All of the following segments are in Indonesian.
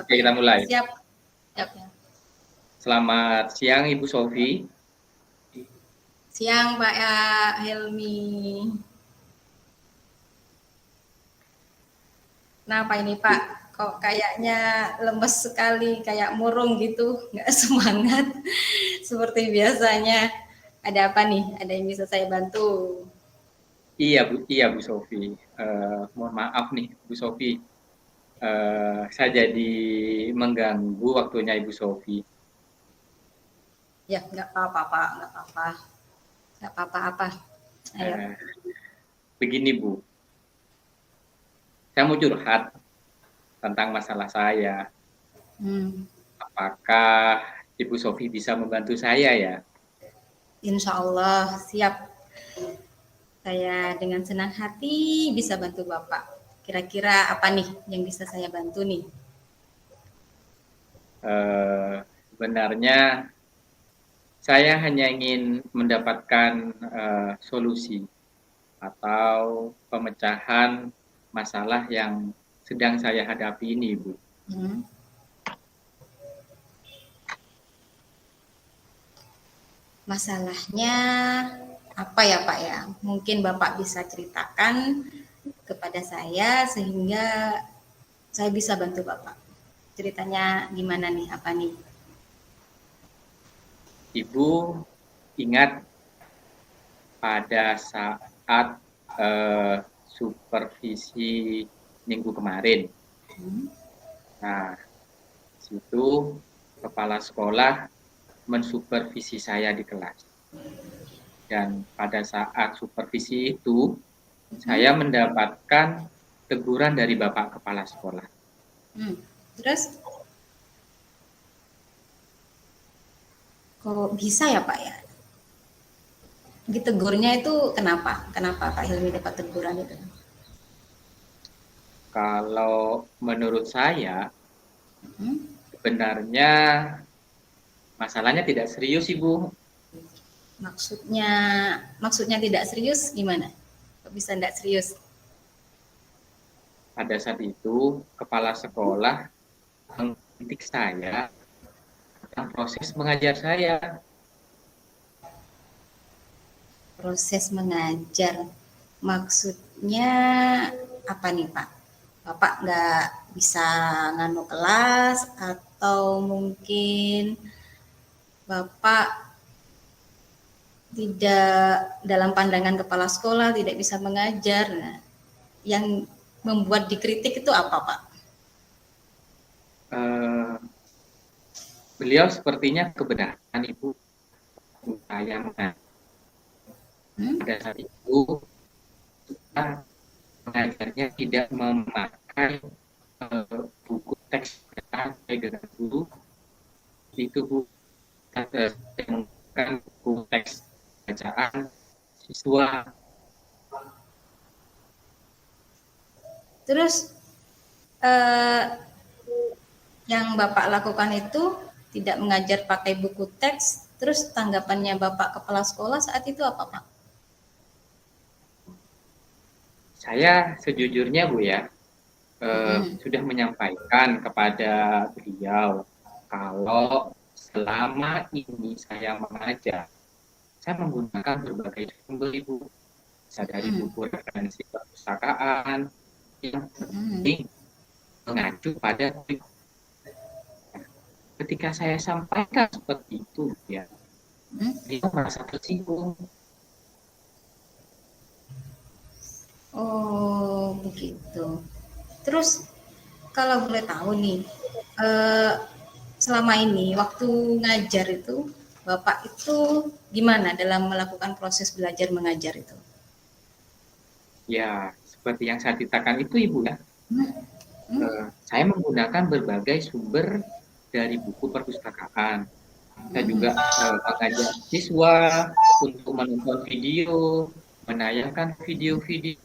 Oke, kita mulai. Siap. Siap ya. Selamat siang Ibu Sofi. Siang Pak Helmi. Kenapa ini Pak? Kok kayaknya lemes sekali, kayak murung gitu, nggak semangat seperti biasanya. Ada apa nih? Ada yang bisa saya bantu? Iya Bu Sofi. Mohon maaf nih Bu Sofi. Saya jadi mengganggu waktunya Ibu Sofi. Ya, nggak apa-apa Pak, nggak apa-apa. Nggak apa-apa. Ayo. Eh, Begini Bu, saya mau curhat tentang masalah saya. Hmm. Apakah Ibu Sofi bisa membantu saya ya? Insya Allah siap. Saya dengan senang hati bisa bantu Bapak. Kira-kira apa nih yang bisa saya bantu nih? Sebenarnya saya hanya ingin mendapatkan solusi atau pemecahan masalah yang sedang saya hadapi ini, Bu. Hmm. Masalahnya apa ya Pak ya? Mungkin Bapak bisa ceritakan kepada saya sehingga saya bisa bantu Bapak. Ceritanya gimana nih? Apa nih? Ibu ingat pada saat supervisi minggu kemarin. Nah, situ kepala sekolah mensupervisi saya di kelas. Dan pada saat supervisi itu, saya mendapatkan teguran dari Bapak Kepala Sekolah. Terus kok bisa ya Pak ya? Ditegurnya itu kenapa? Kenapa Pak Hilmi dapat teguran itu? Kalau menurut saya, sebenarnya masalahnya tidak serius, Ibu. Maksudnya tidak serius gimana? Kok bisa tidak serius? Pada saat itu, kepala sekolah mengkritik saya tentang proses mengajar saya. Proses mengajar, maksudnya apa nih Pak? Bapak nggak bisa nganu kelas atau mungkin Bapak tidak dalam pandangan kepala sekolah tidak bisa mengajar. Nah, yang membuat dikritik itu apa Pak? Beliau sepertinya keberatan Ibu saya mengajar. Pada saat itu kita mengajarnya tidak memakai buku teks dengan guru itu Bu, menggunakan buku teks bacaan siswa. Terus yang Bapak lakukan itu tidak mengajar pakai buku teks, terus tanggapannya Bapak kepala sekolah saat itu apa Pak? Saya sejujurnya Bu ya, sudah menyampaikan kepada beliau kalau selama ini saya mengajar, saya menggunakan berbagai sumber Ibu, bisa dari buku referensi perpustakaan yang penting mengacu pada ketika saya sampaikan seperti itu ya, dia merasa tersinggung. Oh begitu. Terus kalau boleh tahu nih, selama ini waktu ngajar itu Bapak itu gimana dalam melakukan proses belajar mengajar itu? Ya, seperti yang saya ceritakan itu Ibu ya, saya menggunakan berbagai sumber dari buku perpustakaan. Saya juga mengajak siswa untuk menonton video, menayangkan video-video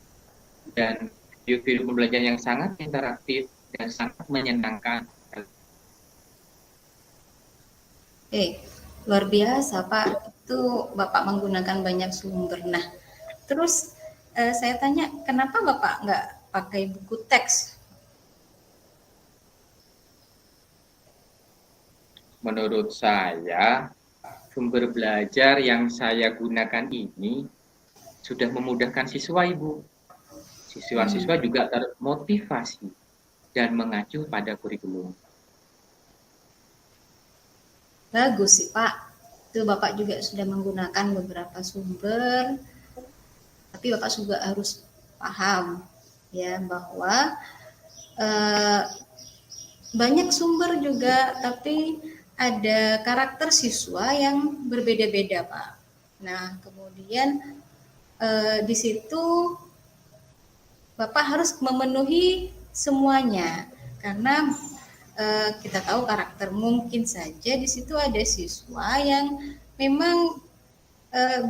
dan video-video pembelajaran yang sangat interaktif dan sangat menyenangkan. Luar biasa Pak, itu Bapak menggunakan banyak sumber. Nah, terus saya tanya, kenapa Bapak nggak pakai buku teks? menurut saya sumber belajar yang saya gunakan ini sudah memudahkan siswa, Ibu. Siswa-siswa juga termotivasi dan mengacu pada kurikulum. Bagus sih Pak. Itu Bapak juga sudah menggunakan beberapa sumber, tapi Bapak juga harus paham ya bahwa eh, banyak sumber juga, tapi ada karakter siswa yang berbeda-beda Pak. Nah kemudian di situ Bapak harus memenuhi semuanya karena kita tahu karakter, mungkin saja di situ ada siswa yang memang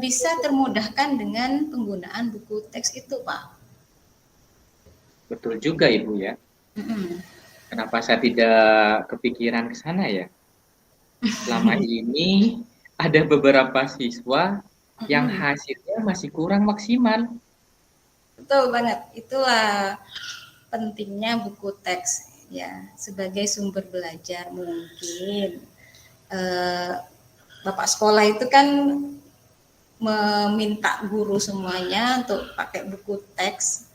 bisa termudahkan dengan penggunaan buku teks itu, Pak. Betul juga, Ibu ya. Kenapa saya tidak kepikiran ke sana ya? Selama ini ada beberapa siswa yang hasilnya masih kurang maksimal. Betul banget. Itulah pentingnya buku teks ya sebagai sumber belajar. Mungkin Bapak sekolah itu kan meminta guru semuanya untuk pakai buku teks,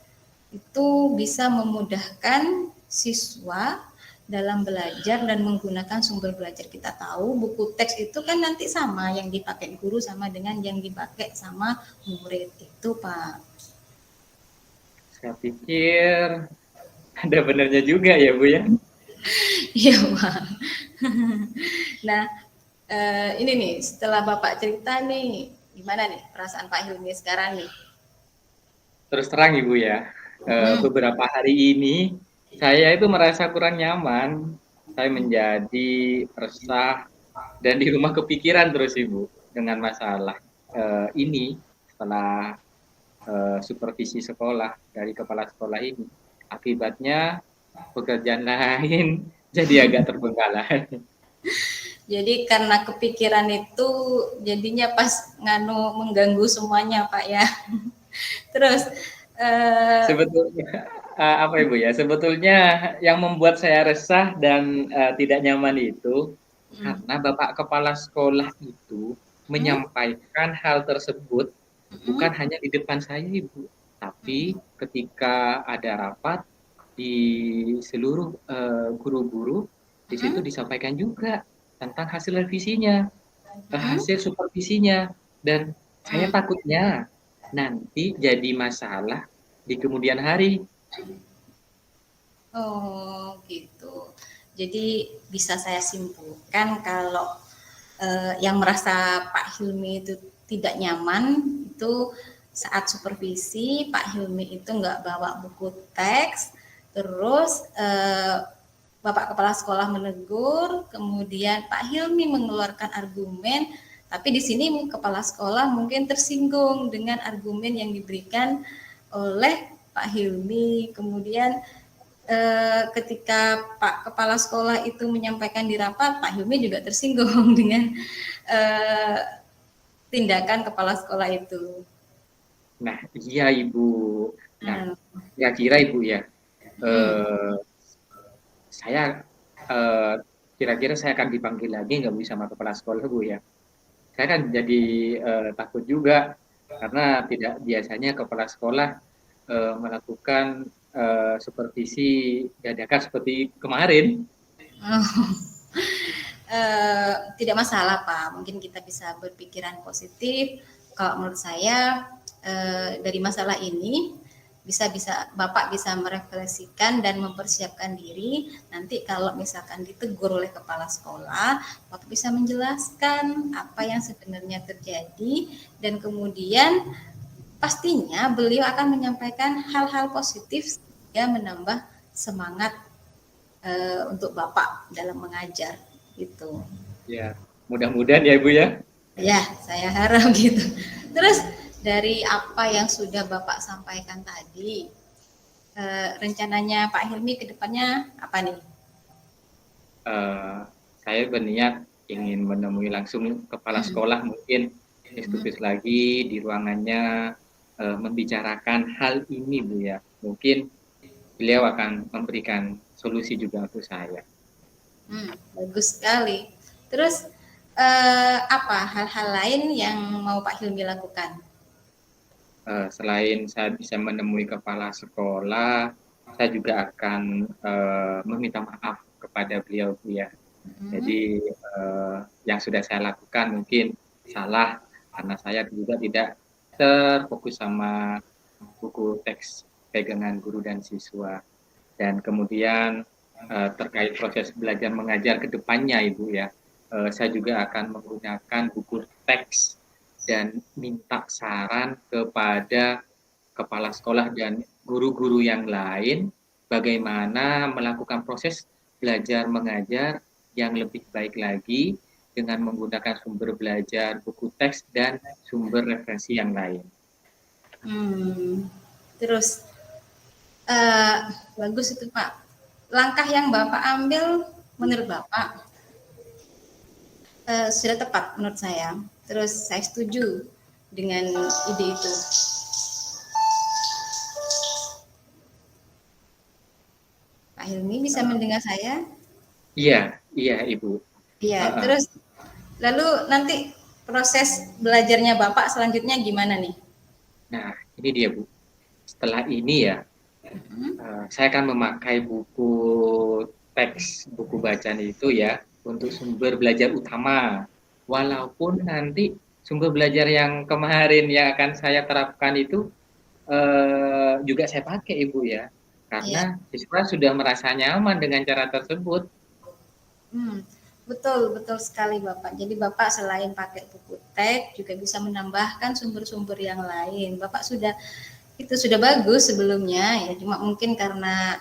itu bisa memudahkan siswa dalam belajar dan menggunakan sumber belajar. Kita tahu buku teks itu kan nanti sama yang dipakai guru sama dengan yang dipakai sama murid itu, Pak. Saya pikir ada benarnya juga ya, Bu ya. Iya, Pak. Nah, ini nih setelah Bapak cerita nih, gimana nih perasaan Pak Hilmi sekarang nih? Terus terang Ibu ya, beberapa hari ini saya itu merasa kurang nyaman. Saya menjadi resah dan di rumah kepikiran terus Ibu dengan masalah ini setelah supervisi sekolah dari kepala sekolah ini. Akibatnya pekerjaan lain jadi agak terbengkalai. Jadi karena kepikiran itu jadinya pas mengganggu semuanya Pak ya. Terus sebetulnya apa Ibu ya? Sebetulnya yang membuat saya resah dan tidak nyaman itu karena Bapak Kepala Sekolah itu menyampaikan hal tersebut bukan hanya di depan saya Ibu, tapi ketika ada rapat di seluruh guru-guru di situ disampaikan juga tentang hasil revisinya, hasil supervisinya, dan saya takutnya nanti jadi masalah di kemudian hari. oh gitu. Jadi bisa saya simpulkan kalau yang merasa Pak Hilmi itu tidak nyaman itu saat supervisi Pak Hilmi itu nggak bawa buku teks, terus Bapak Kepala Sekolah menegur, kemudian Pak Hilmi mengeluarkan argumen, tapi di sini Kepala Sekolah mungkin tersinggung dengan argumen yang diberikan oleh Pak Hilmi. Kemudian ketika Pak Kepala Sekolah itu menyampaikan di rapat, Pak Hilmi juga tersinggung dengan tindakan Kepala Sekolah itu. Nah, iya Ibu. Nah, kira-kira Ibu ya, saya kira-kira saya akan dipanggil lagi nggak Bu sama kepala sekolah Bu ya. Saya kan jadi takut juga karena tidak biasanya kepala sekolah melakukan supervisi dadakan seperti kemarin. Tidak masalah Pak, mungkin kita bisa berpikiran positif. Kalau menurut saya dari masalah ini bisa Bapak bisa merefleksikan dan mempersiapkan diri. Nanti kalau misalkan ditegur oleh kepala sekolah, Bapak bisa menjelaskan apa yang sebenarnya terjadi dan kemudian pastinya beliau akan menyampaikan hal-hal positif yang menambah semangat untuk Bapak dalam mengajar gitu. Ya, mudah-mudahan ya Ibu ya. Ya, saya harap gitu. Terus dari apa yang sudah Bapak sampaikan tadi, rencananya Pak Hilmi ke depannya apa nih? Saya berniat ingin menemui langsung kepala sekolah mungkin diskusi lagi di ruangannya membicarakan hal ini Bu ya. Mungkin beliau akan memberikan solusi juga untuk saya. Bagus sekali. Terus apa hal-hal lain yang mau Pak Hilmi lakukan? Selain saya bisa menemui kepala sekolah, saya juga akan meminta maaf kepada beliau, Bu ya. Jadi yang sudah saya lakukan mungkin salah karena saya juga tidak terfokus sama buku teks pegangan guru dan siswa. Dan kemudian terkait proses belajar mengajar ke depannya, Ibu ya, saya juga akan menggunakan buku teks dan minta saran kepada kepala sekolah dan guru-guru yang lain bagaimana melakukan proses belajar mengajar yang lebih baik lagi dengan menggunakan sumber belajar, buku teks, dan sumber referensi yang lain. Terus bagus itu Pak. Langkah yang Bapak ambil menurut Bapak sudah tepat menurut saya. Terus saya setuju dengan ide itu. Pak Hilmi bisa mendengar saya? Iya, iya Ibu. Iya, terus lalu nanti proses belajarnya Bapak selanjutnya gimana nih? Nah, ini dia Bu. Setelah ini ya, saya akan memakai buku teks, buku bacaan itu ya, untuk sumber belajar utama. Walaupun nanti sumber belajar yang kemarin yang akan saya terapkan itu juga saya pakai Ibu ya. Karena siswa sudah merasa nyaman dengan cara tersebut. Betul, betul sekali Bapak. Jadi Bapak selain pakai buku teks juga bisa menambahkan sumber-sumber yang lain. Bapak itu sudah bagus sebelumnya ya, cuma mungkin karena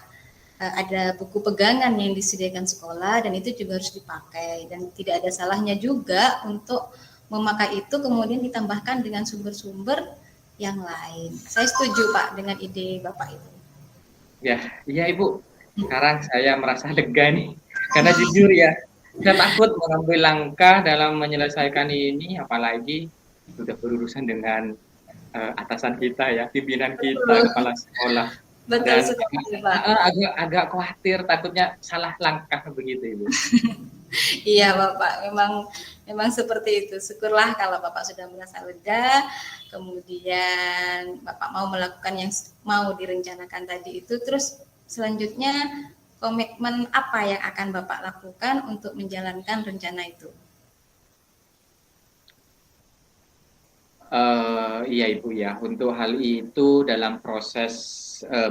ada buku pegangan yang disediakan sekolah dan itu juga harus dipakai dan tidak ada salahnya juga untuk memakai itu kemudian ditambahkan dengan sumber-sumber yang lain. Saya setuju Pak dengan ide Bapak itu. Ya, iya Ibu. Sekarang saya merasa lega nih. Karena jujur ya, saya takut mengambil langkah dalam menyelesaikan ini, apalagi sudah berurusan dengan atasan kita ya, pimpinan kita, kepala sekolah. Betul Dan sekali, Pak. agak khawatir, takutnya salah langkah begitu Ibu. Iya Bapak, memang seperti itu. Syukurlah kalau Bapak sudah merasa lega, kemudian Bapak mau melakukan yang mau direncanakan tadi itu, terus selanjutnya komitmen apa yang akan Bapak lakukan untuk menjalankan rencana itu? Iya Ibu ya, untuk hal itu dalam proses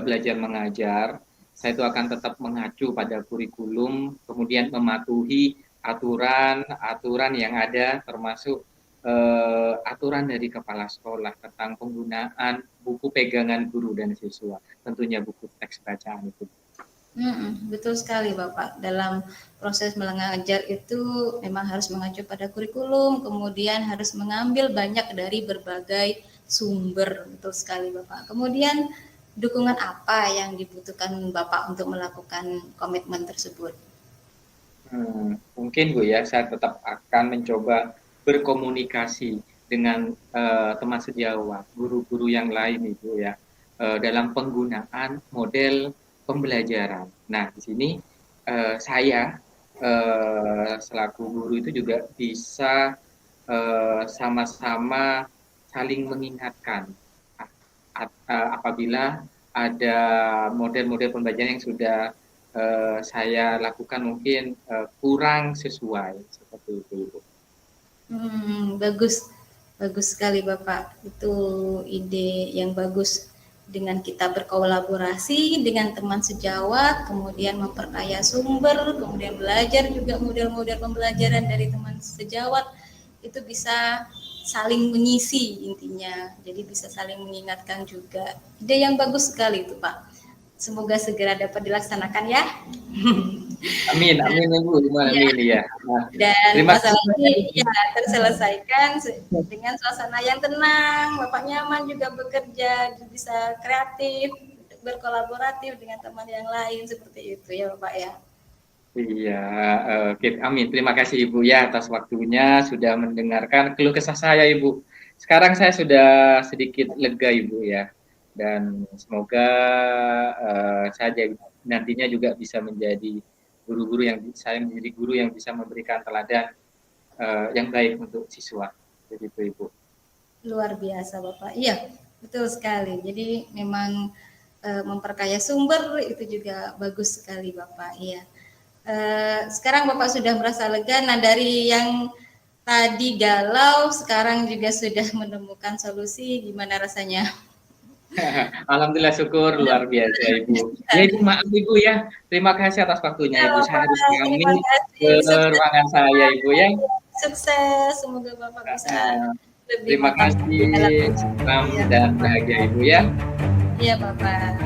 belajar mengajar, saya itu akan tetap mengacu pada kurikulum, kemudian mematuhi aturan yang ada, termasuk aturan dari kepala sekolah tentang penggunaan buku pegangan guru dan siswa, tentunya buku teks bacaan itu. Betul sekali Bapak. Dalam proses mengajar itu memang harus mengacu pada kurikulum, kemudian harus mengambil banyak dari berbagai sumber. Betul sekali Bapak. Kemudian dukungan apa yang dibutuhkan Bapak untuk melakukan komitmen tersebut? Mungkin Bu ya, saya tetap akan mencoba berkomunikasi dengan teman sejawat, guru-guru yang lain Ibu ya, dalam penggunaan model pembelajaran. Nah, di sini saya selaku guru itu juga bisa sama-sama saling mengingatkan apabila ada model-model pembelajaran yang sudah saya lakukan mungkin kurang sesuai seperti itu, Ibu. Bagus, bagus sekali Bapak. Itu ide yang bagus. Dengan kita berkolaborasi dengan teman sejawat, kemudian memperkaya sumber, kemudian belajar juga model-model pembelajaran dari teman sejawat, itu bisa saling mengisi intinya. Jadi bisa saling mengingatkan juga. Ide yang bagus sekali itu Pak. Semoga segera dapat dilaksanakan ya. Amin, amin Ibu, amin ya. Nah, dan masalah ini ya terselesaikan dengan suasana yang tenang, Bapak nyaman juga bekerja, bisa kreatif, berkolaboratif dengan teman yang lain seperti itu ya Bapak ya. Iya, oke, amin. Terima kasih Ibu ya atas waktunya sudah mendengarkan keluh kesah saya Ibu. Sekarang saya sudah sedikit lega Ibu ya, dan semoga saya nantinya juga bisa menjadi guru-guru yang saya menjadi guru yang bisa memberikan teladan yang baik untuk siswa. Begitu Ibu. Luar biasa Bapak. Iya, betul sekali. Jadi memang memperkaya sumber itu juga bagus sekali Bapak. Iya. Sekarang Bapak sudah merasa lega. Nah, dari yang tadi galau, sekarang juga sudah menemukan solusi. Gimana rasanya? Alhamdulillah, syukur luar biasa Ibu. Ya Ibu, maaf Ibu ya. Terima kasih atas waktunya Ya, Ibu. Saya Bapak, harus terima pamit ke kasih. Sukses, ruangan saya Ibu ya. sukses. Semoga Bapak bisa lebih Terima mantap kasih. di dalam Salam ya. dan bahagia Ibu ya. Iya, Bapak.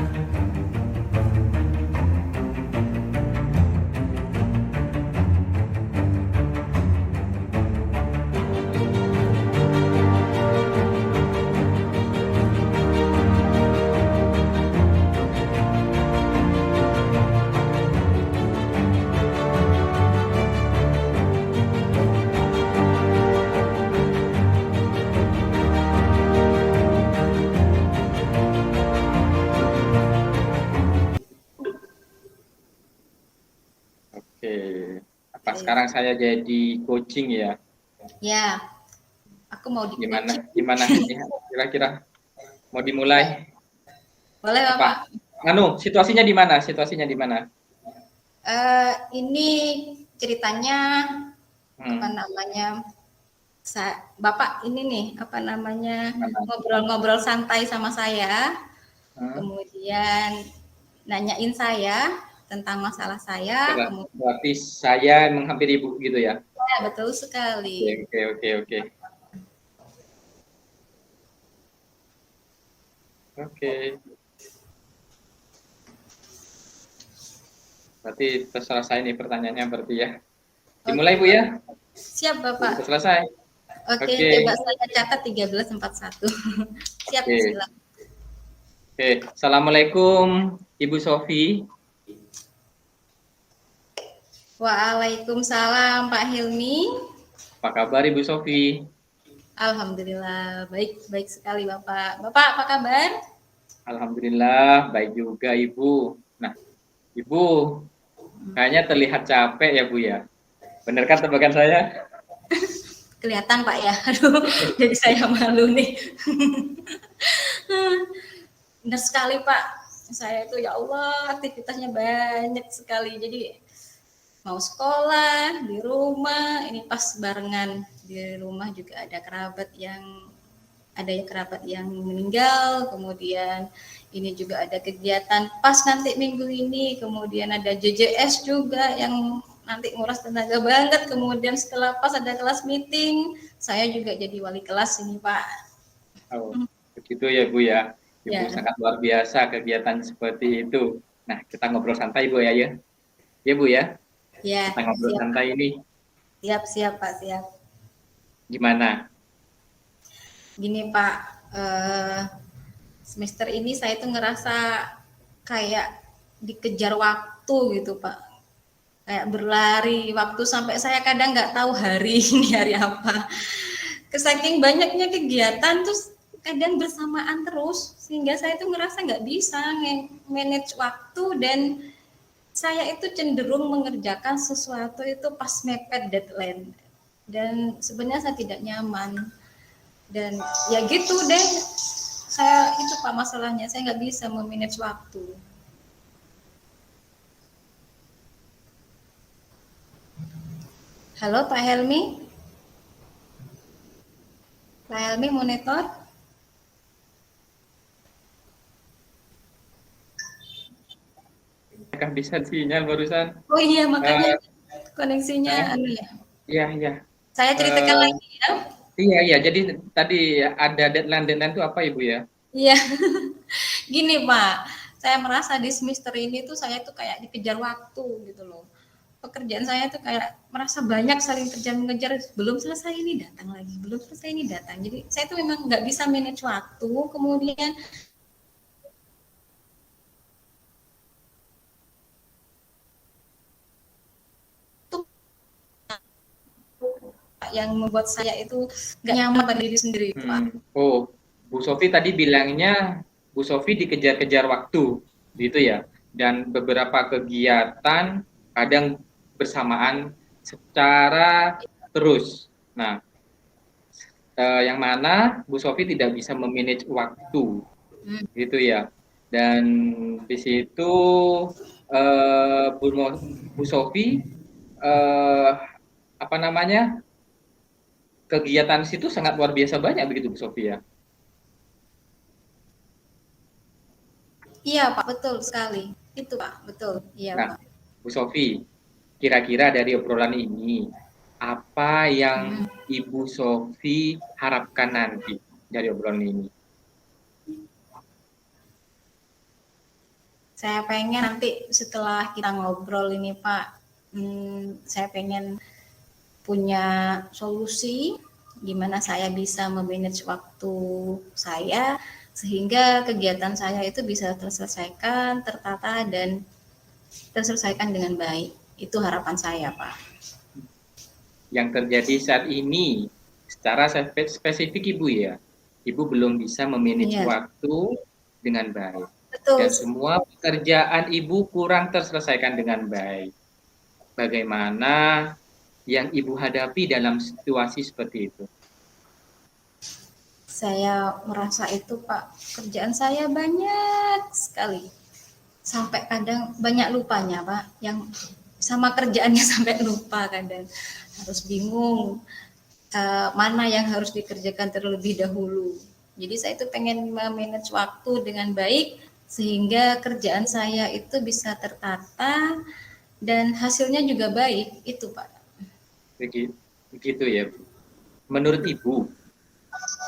Oke. Apa sekarang saya jadi coaching ya? Ya, aku mau Gimana? di-coaching. Gimana ini? Kira-kira mau dimulai? Boleh, Apa? Bapak. Situasinya di mana? Situasinya di mana? Ini ceritanya apa namanya? Bapak ini nih apa namanya ngobrol-ngobrol santai sama saya, kemudian nanyain saya tentang masalah saya, kemudian Berarti saya menghampiri Ibu gitu ya? ya, betul sekali. Oke. Berarti selesai nih pertanyaannya berarti ya. Dimulai Bu ya? Siap Bapak. Selesai. Oke, coba saya catat 1341. Siap, silakan. Oke, Assalamualaikum Ibu Sofi. Waalaikumsalam Pak Hilmi. Apa kabar Ibu Sofi? Alhamdulillah, baik sekali Bapak. Bapak apa kabar? Alhamdulillah, baik juga Ibu. Nah, Ibu, kayaknya terlihat capek ya Bu ya. Benar kan tebakan saya? Kelihatan Pak ya. Aduh, jadi saya malu nih. Benar sekali Pak. Saya itu ya Allah aktivitasnya banyak sekali. Jadi mau sekolah di rumah, ini pas barengan di rumah juga ada kerabat yang meninggal, kemudian ini juga ada kegiatan pas nanti minggu ini, kemudian ada JJS juga yang nanti nguras tenaga banget, kemudian setelah pas ada kelas meeting, saya juga jadi wali kelas ini Pak. Oh, begitu ya Bu ya. Ibu sangat luar biasa kegiatan seperti itu. Nah, kita ngobrol santai Bu ya. Ya Bu ya. Ya. Kita ngobrol santai ini. Siap Pak, siap. Gimana? Gini Pak, semester ini saya tuh ngerasa kayak dikejar waktu gitu Pak. Kayak berlari waktu sampai saya kadang nggak tahu hari ini hari apa. Saking banyaknya kegiatan terus kadang bersamaan terus sehingga saya tuh ngerasa nggak bisa manage waktu dan saya itu cenderung mengerjakan sesuatu itu pas mepet deadline dan sebenarnya saya tidak nyaman dan ya gitu deh saya itu Pak masalahnya saya nggak bisa memanage waktu. Halo Pak Helmi. Pak Helmi monitor. Apakah bisa sinyal barusan? Oh iya makanya koneksinya anu ya. Iya. Saya ceritakan lagi ya. Iya. Jadi tadi ada deadline itu apa Ibu ya? Iya. Gini Pak, saya merasa di semester ini tuh saya tuh kayak dikejar waktu gitu loh. Pekerjaan saya tuh kayak merasa banyak saling kejar mengejar, belum selesai ini datang lagi, belum selesai ini datang. Jadi saya tuh memang nggak bisa manage waktu, kemudian yang membuat saya itu nggak nyaman pada diri sendiri Pak. Oh, Bu Sofi tadi bilangnya Bu Sofi dikejar-kejar waktu gitu ya, dan beberapa kegiatan kadang bersamaan secara terus. Nah, yang mana Bu Sofi tidak bisa memanage waktu, Hmm. gitu ya. Dan di situ Bu Sofi apa namanya, kegiatan situ sangat luar biasa banyak begitu Bu Sofi ya. Iya Pak, betul sekali. Itu Pak, betul. Iya Nah, Pak. Bu Sofi, kira-kira dari obrolan ini apa yang Hmm. Ibu Sofi harapkan nanti dari obrolan ini? Saya pengen nanti setelah kita ngobrol ini Pak, saya pengen punya solusi gimana saya bisa memanage waktu saya sehingga kegiatan saya itu bisa terselesaikan, tertata dan terselesaikan dengan baik. Itu harapan saya, Pak. Yang terjadi saat ini secara spesifik Ibu ya, Ibu belum bisa memanage Iya, waktu dengan baik betul. dan semua pekerjaan Ibu kurang terselesaikan dengan baik. Bagaimana yang Ibu hadapi dalam situasi seperti itu? Saya merasa itu, Pak, kerjaan saya banyak sekali. Sampai kadang banyak lupanya, Pak. Yang sama kerjaannya sampai lupa kadang. Harus bingung mana yang harus dikerjakan terlebih dahulu. Jadi saya itu pengen memanage waktu dengan baik sehingga kerjaan saya itu bisa tertata dan hasilnya juga baik. Itu, Pak. Begitu ya, Bu. Menurut Ibu,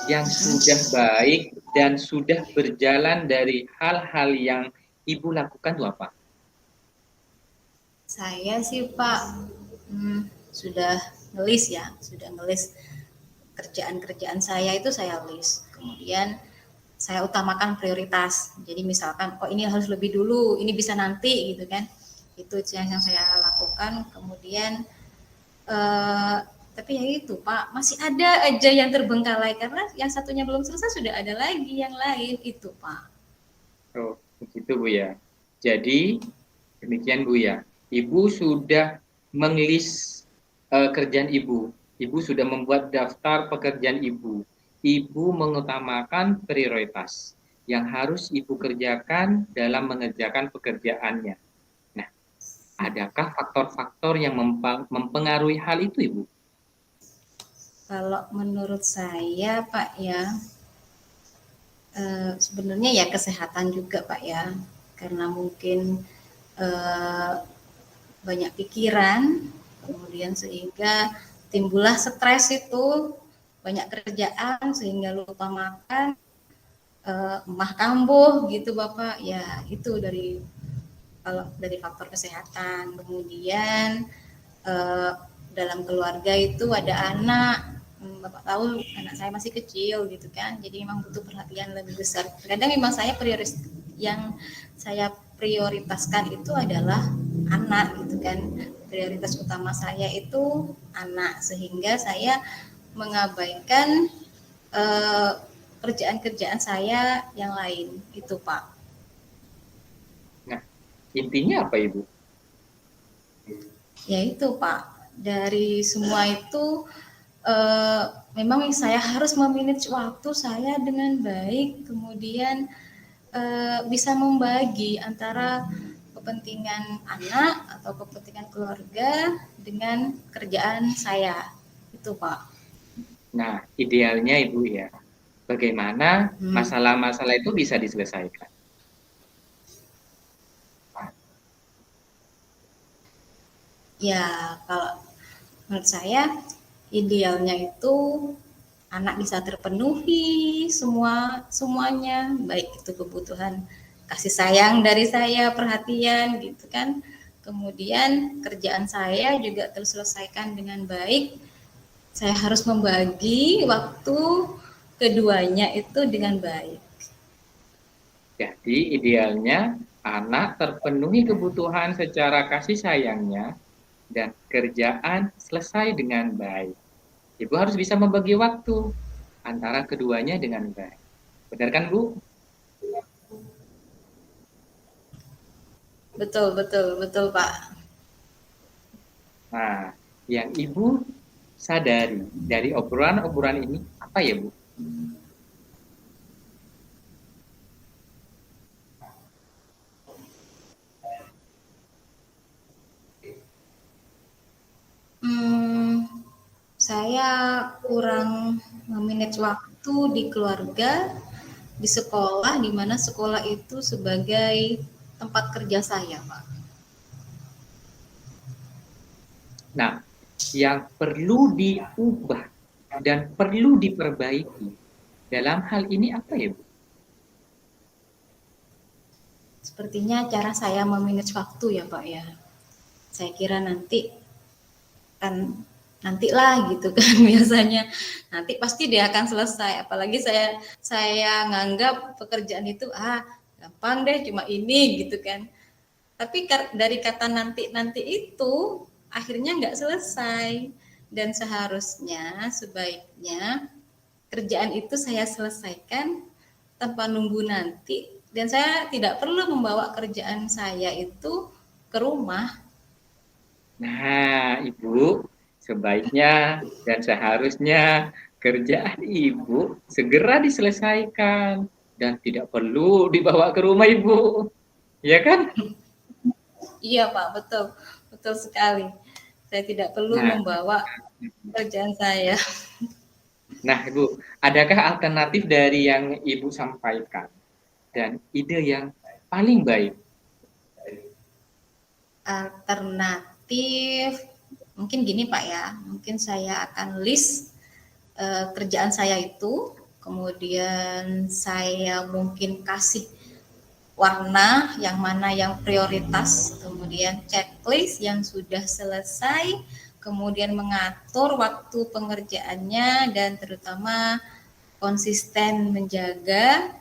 yang sudah baik dan sudah berjalan dari hal-hal yang Ibu lakukan itu apa? Saya sih Pak sudah ngelis ya, sudah ngelis kerjaan-kerjaan saya itu saya list. Kemudian saya utamakan prioritas. Jadi misalkan, oh ini harus lebih dulu, ini bisa nanti gitu kan. Itu yang saya lakukan. Kemudian eh, tapi ya itu Pak, masih ada aja yang terbengkalai karena yang satunya belum selesai sudah ada lagi yang lain itu Pak. Oh, begitu Bu ya. Jadi demikian Bu ya. Ibu sudah mengelis kerjaan Ibu. Ibu sudah membuat daftar pekerjaan Ibu. Ibu mengutamakan prioritas yang harus Ibu kerjakan dalam mengerjakan pekerjaannya. Nah, adakah faktor-faktor yang mempengaruhi hal itu, Ibu? Kalau menurut saya Pak ya, sebenarnya ya kesehatan juga Pak ya, karena mungkin eh, banyak pikiran, kemudian sehingga timbullah stres itu, banyak kerjaan sehingga lupa makan, emah kambuh gitu Bapak, ya itu dari kalau dari faktor kesehatan. Kemudian eh, dalam keluarga itu ada anak, Bapak tahu anak saya masih kecil gitu kan, jadi memang butuh perhatian lebih besar. Kadang memang saya prioritaskan itu adalah anak gitu kan, prioritas utama saya itu anak sehingga saya mengabaikan eh, kerjaan-kerjaan saya yang lain itu Pak. Nah, intinya apa, Ibu? Ya itu Pak, dari semua itu eh, memang saya harus memanage waktu saya dengan baik, kemudian bisa membagi antara kepentingan anak atau kepentingan keluarga dengan kerjaan saya itu Pak. Nah, idealnya Ibu ya, bagaimana Hmm. masalah-masalah itu bisa diselesaikan? Ya kalau menurut saya idealnya itu anak bisa terpenuhi semuanya, baik itu kebutuhan kasih sayang dari saya, perhatian gitu kan. Kemudian kerjaan saya juga terselesaikan dengan baik. Saya harus membagi waktu keduanya itu dengan baik. Jadi idealnya anak terpenuhi kebutuhan secara kasih sayangnya dan kerjaan selesai dengan baik. Ibu harus bisa membagi waktu antara keduanya dengan baik. Benar kan, Bu? Betul, betul, betul Pak. Nah, yang Ibu sadari dari obrolan-obrolan ini apa ya, Bu? Saya kurang memanage waktu di keluarga, di sekolah, di mana sekolah itu sebagai tempat kerja saya, Pak. Nah, yang perlu diubah dan perlu diperbaiki dalam hal ini apa ya, Bu? Sepertinya cara saya memanage waktu ya, Pak ya. Saya kira nantilah gitu kan biasanya. Nanti pasti dia akan selesai. Apalagi saya nganggap pekerjaan itu gampang deh, cuma ini gitu kan. Tapi dari kata nanti itu akhirnya nggak selesai, dan sebaiknya kerjaan itu saya selesaikan tanpa nunggu nanti, dan saya tidak perlu membawa kerjaan saya itu ke rumah. Nah, Ibu, sebaiknya dan seharusnya kerjaan Ibu segera diselesaikan dan tidak perlu dibawa ke rumah Ibu. Ya kan? Iya Pak, betul, betul sekali. Saya tidak perlu Nah, membawa kerjaan saya. nah Ibu, adakah alternatif dari yang Ibu sampaikan dan ide yang paling baik? Alternatif, mungkin gini Pak ya, mungkin saya akan list kerjaan saya itu, kemudian saya mungkin kasih warna yang mana yang prioritas, kemudian checklist yang sudah selesai, kemudian mengatur waktu pengerjaannya, dan terutama konsisten menjaga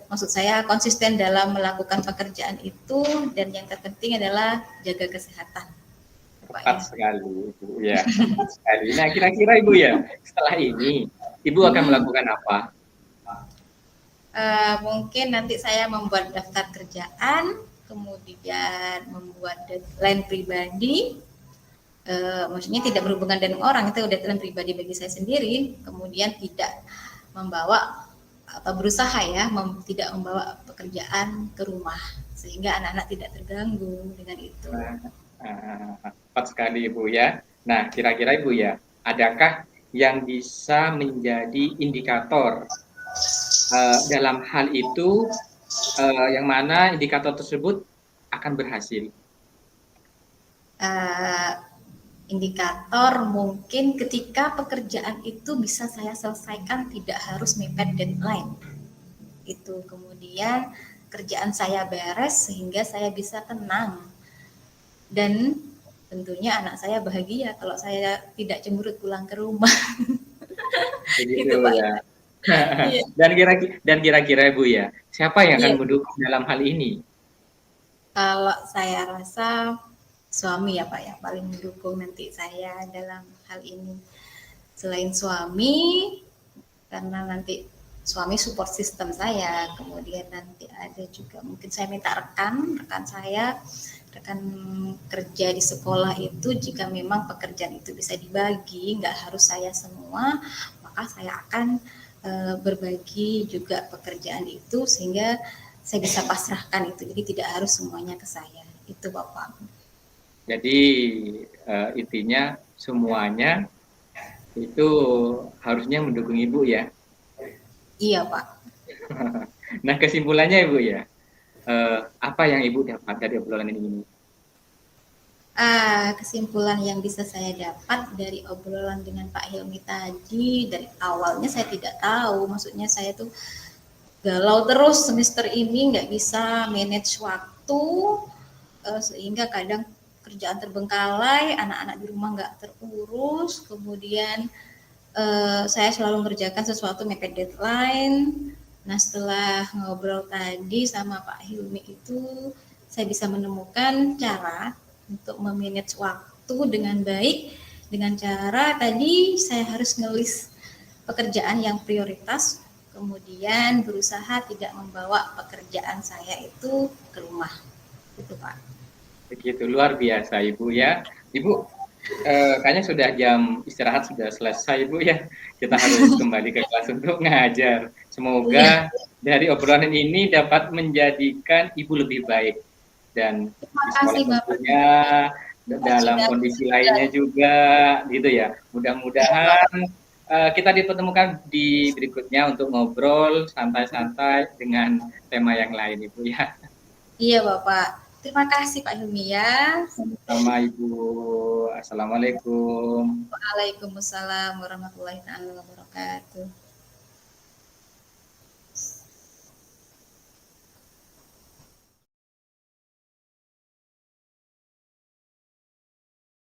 maksud saya konsisten dalam melakukan pekerjaan itu, dan yang terpenting adalah jaga kesehatan. Tepat sekali, Ibu. Ya, tepat sekali. Nah, kira-kira Ibu ya, setelah ini Ibu akan melakukan apa? Mungkin nanti saya membuat daftar kerjaan, kemudian membuat deadline pribadi. Maksudnya tidak berhubungan dengan orang, itu deadline pribadi bagi saya sendiri. Kemudian tidak membawa atau berusaha ya tidak membawa pekerjaan ke rumah, sehingga anak-anak tidak terganggu dengan itu. Tepat sekali Ibu ya. Nah, kira-kira Ibu ya, adakah yang bisa menjadi indikator dalam hal itu, yang mana indikator tersebut akan berhasil? Indikator mungkin ketika pekerjaan itu bisa saya selesaikan tidak harus mepet deadline. Itu kemudian kerjaan saya beres sehingga saya bisa tenang. Dan tentunya anak saya bahagia kalau saya tidak cemberut pulang ke rumah. Begitu gitu, Pak. Ya. Dan kira-kira Bu ya, siapa yang akan mendukung dalam hal ini? Kalau saya rasa suami ya Pak ya, paling mendukung nanti saya dalam hal ini. Selain suami, karena nanti suami support system saya, kemudian nanti ada juga mungkin saya minta rekan saya, rekan kerja di sekolah itu, jika memang pekerjaan itu bisa dibagi, nggak harus saya semua, maka saya akan berbagi juga pekerjaan itu sehingga saya bisa pasrahkan itu, jadi tidak harus semuanya ke saya. Itu Bapak. Jadi intinya semuanya itu harusnya mendukung Ibu ya? Iya Pak. Nah kesimpulannya Ibu ya, apa yang Ibu dapat dari obrolan ini? Kesimpulan yang bisa saya dapat dari obrolan dengan Pak Hilmi tadi, dari awalnya saya tidak tahu, maksudnya saya tuh galau terus semester ini, nggak bisa manage waktu, sehingga kadang kerjaan terbengkalai, anak-anak di rumah nggak terurus, kemudian saya selalu mengerjakan sesuatu mepet deadline. Nah setelah ngobrol tadi sama Pak Hilmi itu, saya bisa menemukan cara untuk memanage waktu dengan baik, dengan cara tadi saya harus ngelis pekerjaan yang prioritas, kemudian berusaha tidak membawa pekerjaan saya itu ke rumah. Itu Pak. Begitu luar biasa Ibu ya. Ibu kayaknya sudah jam istirahat sudah selesai Ibu ya. Kita harus kembali ke kelas untuk ngajar. Iya, Semoga dari obrolan ini dapat menjadikan Ibu lebih baik dan terima di sekolah kasih Bapak. tentunya dalam Sudah kondisi lainnya juga gitu ya. Mudah-mudahan kita dipertemukan di berikutnya untuk ngobrol santai-santai dengan tema yang lain Ibu ya. Iya Bapak. Terima kasih Pak Hilmi ya. Sama Ibu. Assalamualaikum. Waalaikumsalam warahmatullahi wabarakatuh.